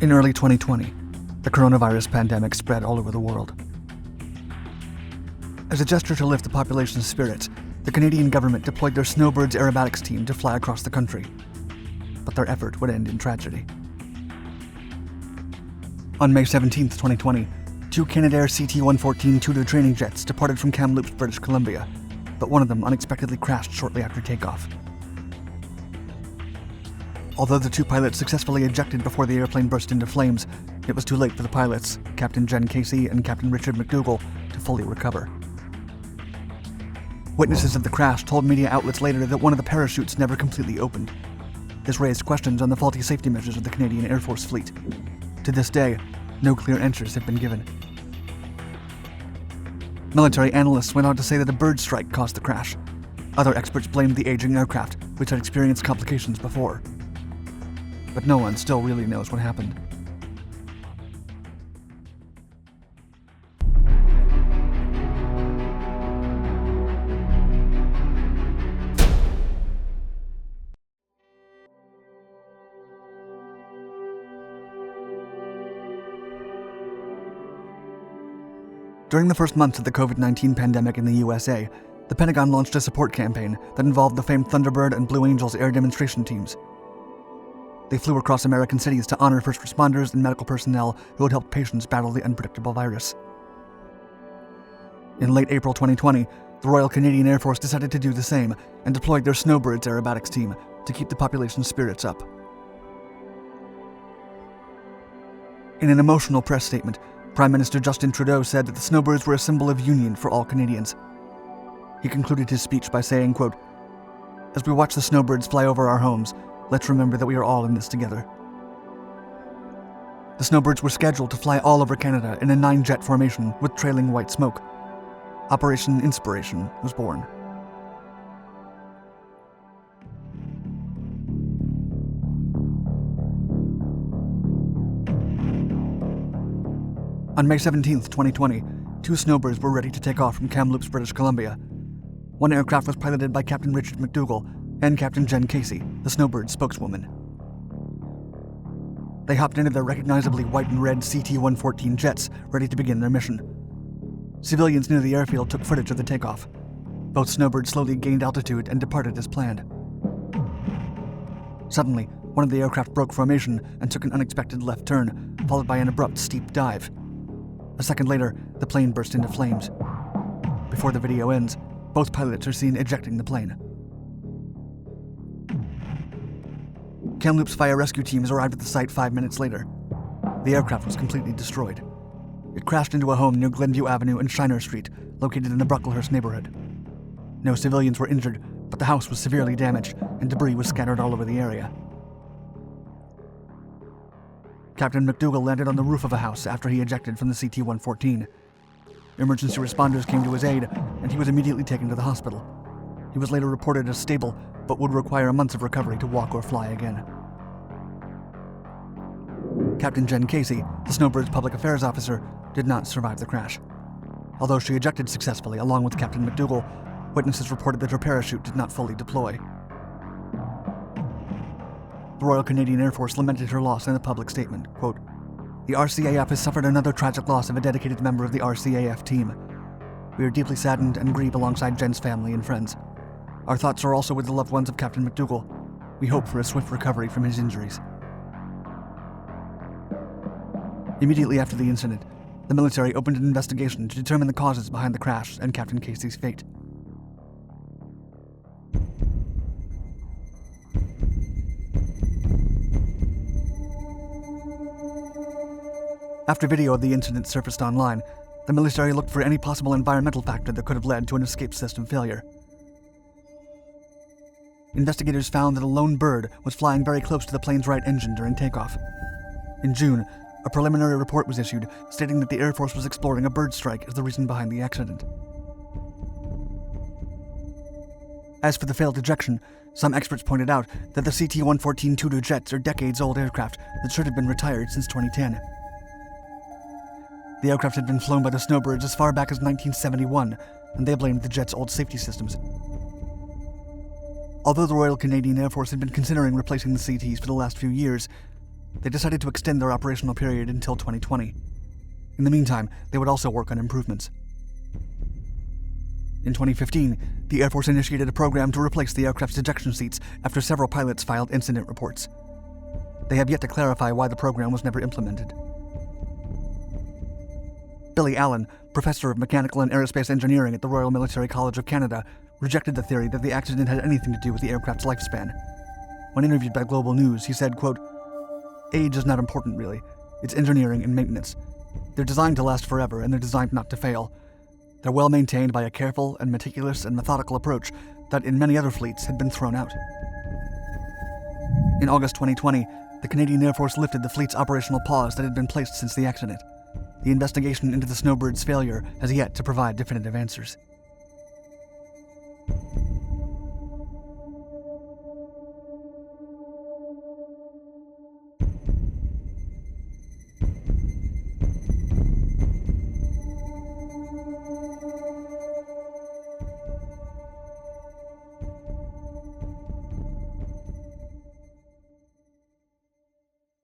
In early 2020, the coronavirus pandemic spread all over the world. As a gesture to lift the population's spirits, the Canadian government deployed their Snowbirds aerobatics team to fly across the country. But their effort would end in tragedy. On May 17, 2020, two Canadair CT-114 Tuto training jets departed from Kamloops, British Columbia, but one of them unexpectedly crashed shortly after takeoff. Although the two pilots successfully ejected before the airplane burst into flames, it was too late for the pilots, Captain Jenn and Captain Richard MacDougal, to fully recover. Witnesses of the crash told media outlets later that one of the parachutes never completely opened. This raised questions on the faulty safety measures of the Canadian Air Force fleet. To this day, no clear answers have been given. Military analysts went on to say that a bird strike caused the crash. Other experts blamed the aging aircraft, which had experienced complications before. But no one still really knows what happened. During the first months of the COVID-19 pandemic in the USA, the Pentagon launched a support campaign that involved the famed Thunderbird and Blue Angels air demonstration teams. They flew across American cities to honor first responders and medical personnel who had helped patients battle the unpredictable virus. In late April 2020, the Royal Canadian Air Force decided to do the same and deployed their Snowbirds aerobatics team to keep the population's spirits up. In an emotional press statement, Prime Minister Justin Trudeau said that the Snowbirds were a symbol of union for all Canadians. He concluded his speech by saying, quote, "As we watch the Snowbirds fly over our homes, let's remember that we are all in this together." The Snowbirds were scheduled to fly all over Canada in a 9-jet formation with trailing white smoke. Operation Inspiration was born. On May 17, 2020, two Snowbirds were ready to take off from Kamloops, British Columbia. One aircraft was piloted by Captain Richard MacDougal and Captain Jenn, the Snowbird spokeswoman. They hopped into their recognizably white and red CT-114 jets, ready to begin their mission. Civilians near the airfield took footage of the takeoff. Both Snowbirds slowly gained altitude and departed as planned. Suddenly, one of the aircraft broke formation and took an unexpected left turn, followed by an abrupt, steep dive. A second later, the plane burst into flames. Before the video ends, both pilots are seen ejecting the plane. Kamloops fire rescue teams arrived at the site 5 minutes later. The aircraft was completely destroyed. It crashed into a home near Glenview Avenue and Shiner Street, located in the Brocklehurst neighborhood. No civilians were injured, but the house was severely damaged and debris was scattered all over the area. Captain MacDougal landed on the roof of a house after he ejected from the CT-114. Emergency responders came to his aid, and he was immediately taken to the hospital. He was later reported as stable, but would require months of recovery to walk or fly again. Captain Jenn, the Snowbird's public affairs officer, did not survive the crash. Although she ejected successfully along with Captain MacDougal, witnesses reported that her parachute did not fully deploy. The Royal Canadian Air Force lamented her loss in a public statement, quote, "The RCAF has suffered another tragic loss of a dedicated member of the RCAF team. We are deeply saddened and grieve alongside Jen's family and friends. Our thoughts are also with the loved ones of Captain MacDougal. We hope for a swift recovery from his injuries." Immediately after the incident, the military opened an investigation to determine the causes behind the crash and Captain Casey's fate. After video of the incident surfaced online, the military looked for any possible environmental factor that could have led to an escape system failure. Investigators found that a lone bird was flying very close to the plane's right engine during takeoff. In June, a preliminary report was issued stating that the Air Force was exploring a bird strike as the reason behind the accident. As for the failed ejection, some experts pointed out that the CT-114 Tuto jets are decades-old aircraft that should have been retired since 2010. The aircraft had been flown by the Snowbirds as far back as 1971, and they blamed the jet's old safety systems. Although the Royal Canadian Air Force had been considering replacing the CTs for the last few years, They decided to extend their operational period until 2020. In the meantime, they would also work on improvements. In 2015, the Air Force initiated a program to replace the aircraft's ejection seats after several pilots filed incident reports. They have yet to clarify why the program was never implemented. Billy Allen, professor of mechanical and aerospace engineering at the Royal Military College of Canada, rejected the theory that the accident had anything to do with the aircraft's lifespan. When interviewed by Global News, he said, quote, "Age is not important, really. It's engineering and maintenance. They're designed to last forever, and they're designed not to fail. They're well maintained by a careful and meticulous and methodical approach that in many other fleets had been thrown out." In August 2020, the Canadian Air Force lifted the fleet's operational pause that had been placed since the accident. The investigation into the Snowbirds' failure has yet to provide definitive answers.